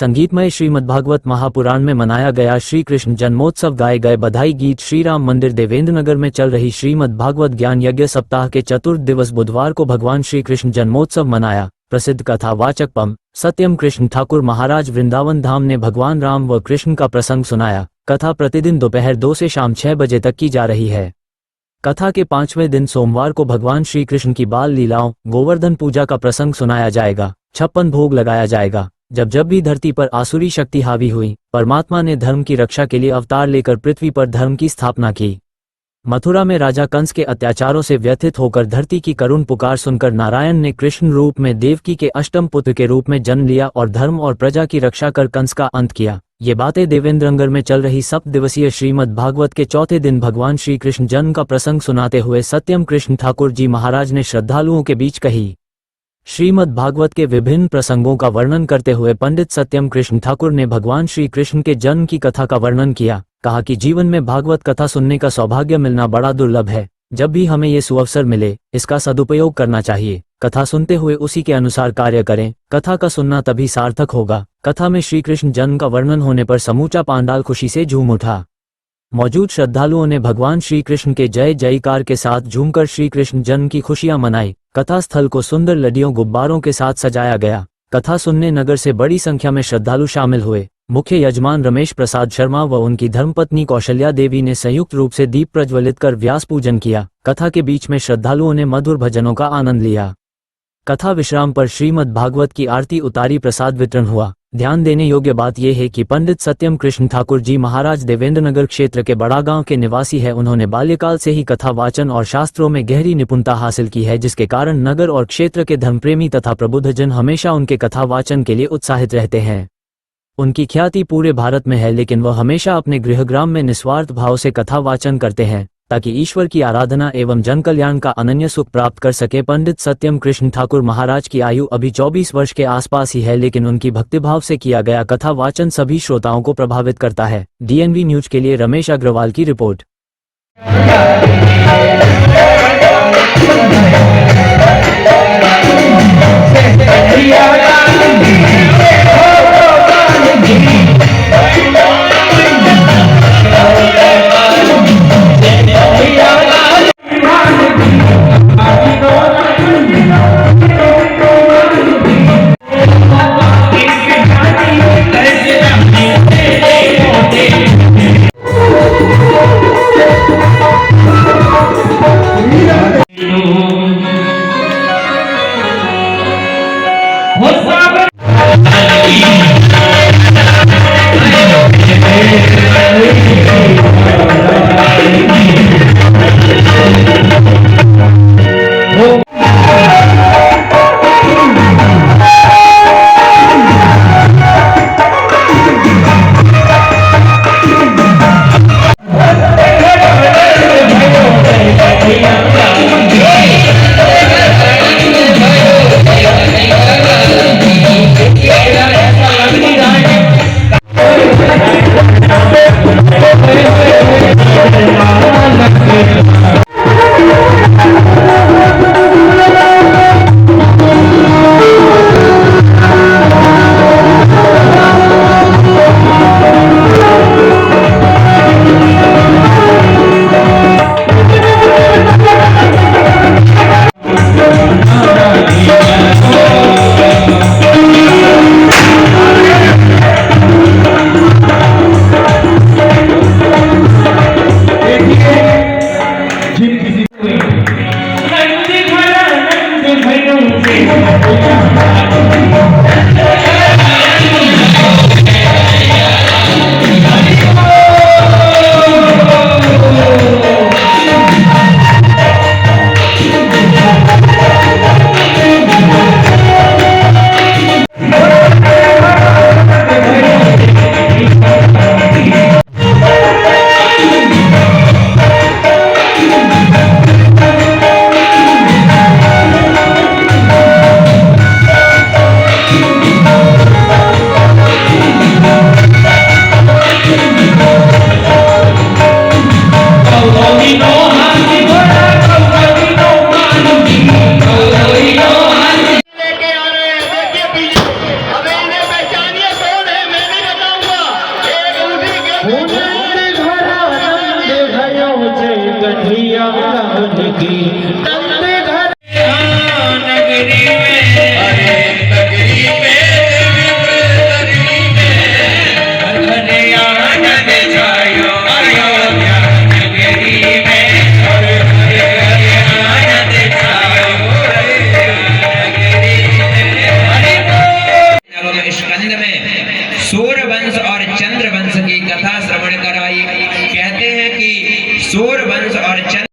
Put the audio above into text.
संगीतमय श्रीमद्भागवत महापुराण में मनाया गया श्री कृष्ण जन्मोत्सव, गाए गए बधाई गीत। श्री राम मंदिर देवेंद्रनगर में चल रही श्रीमद्भागवत ज्ञान यज्ञ सप्ताह के चतुर्थ दिवस बुधवार को भगवान श्री कृष्ण जन्मोत्सव मनाया। प्रसिद्ध कथा वाचक पम सत्यम कृष्ण ठाकुर महाराज वृंदावन धाम ने भगवान राम व कृष्ण का प्रसंग सुनाया। कथा प्रतिदिन दोपहर 2 से शाम 6 बजे तक की जा रही है। कथा के 5वें दिन सोमवार को भगवान श्री कृष्ण की बाल लीलाओं, गोवर्धन पूजा का प्रसंग सुनाया जाएगा। 56 भोग लगाया जाएगा। जब भी धरती पर आसुरी शक्ति हावी हुई, परमात्मा ने धर्म की रक्षा के लिए अवतार लेकर पृथ्वी पर धर्म की स्थापना की। मथुरा में राजा कंस के अत्याचारों से व्यथित होकर धरती की करुण पुकार सुनकर नारायण ने कृष्ण रूप में देवकी के अष्टम पुत्र के रूप में जन्म लिया और धर्म और प्रजा की रक्षा कर कंस का अंत किया। ये बातें देवेंद्रनगर में चल रही 7 दिवसीय श्रीमद् भागवत के चौथे दिन भगवान श्री कृष्ण जन्म का प्रसंग सुनाते हुए सत्यम कृष्ण ठाकुर जी महाराज ने श्रद्धालुओं के बीच कही। श्रीमद् भागवत के विभिन्न प्रसंगों का वर्णन करते हुए पंडित सत्यम कृष्ण ठाकुर ने भगवान श्री कृष्ण के जन्म की कथा का वर्णन किया। कहा कि जीवन में भागवत कथा सुनने का सौभाग्य मिलना बड़ा दुर्लभ है। जब भी हमें ये सुअवसर मिले, इसका सदुपयोग करना चाहिए। कथा सुनते हुए उसी के अनुसार कार्य करें। कथा का सुनना तभी सार्थक होगा। कथा में श्री कृष्ण जन्म का वर्णन होने पर समूचा पांडाल खुशी से झूम उठा। मौजूद श्रद्धालुओं ने भगवान श्री कृष्ण के जय जयकार के साथ झूमकर श्री कृष्ण जन्म की खुशियां मनाई। कथा स्थल को सुंदर लड़ियों गुब्बारों के साथ सजाया गया। कथा सुनने नगर से बड़ी संख्या में श्रद्धालु शामिल हुए। मुख्य यजमान रमेश प्रसाद शर्मा व उनकी धर्मपत्नी कौशल्या देवी ने संयुक्त रूप से दीप प्रज्वलित कर व्यास पूजन किया। कथा के बीच में श्रद्धालुओं ने मधुर भजनों का आनंद लिया। कथा विश्राम पर श्रीमद् भागवत की आरती उतारी, प्रसाद वितरण हुआ। ध्यान देने योग्य बात यह है कि पंडित सत्यम कृष्ण ठाकुर जी महाराज देवेंद्रनगर क्षेत्र के बड़ा गांव के निवासी है। उन्होंने बाल्यकाल से ही कथा वाचन और शास्त्रों में गहरी निपुणता हासिल की है, जिसके कारण नगर और क्षेत्र के धर्मप्रेमी तथा प्रबुद्धजन हमेशा उनके कथा वाचन के लिए उत्साहित रहते हैं। उनकी ख्याति पूरे भारत में है, लेकिन वह हमेशा अपने गृहग्राम में निस्वार्थ भाव से कथा वाचन करते हैं ताकि ईश्वर की आराधना एवं जन कल्याण का अनन्य सुख प्राप्त कर सके। पंडित सत्यम कृष्ण ठाकुर महाराज की आयु अभी 24 वर्ष के आसपास ही है, लेकिन उनकी भक्तिभाव से किया गया कथा वाचन सभी श्रोताओं को प्रभावित करता है। DNV न्यूज के लिए रमेश अग्रवाल की रिपोर्ट। की नंद घर नगरी में, अरे नगरी में घरे आनंद छायो अयोध्या नगरी में, घरे आनंद छायो नगरी में। नवम स्कंद में सूर्यवंश और चंद्रवंश की कथा श्रवण कराई। कहते हैं कि सूर्यवंश और चंद्र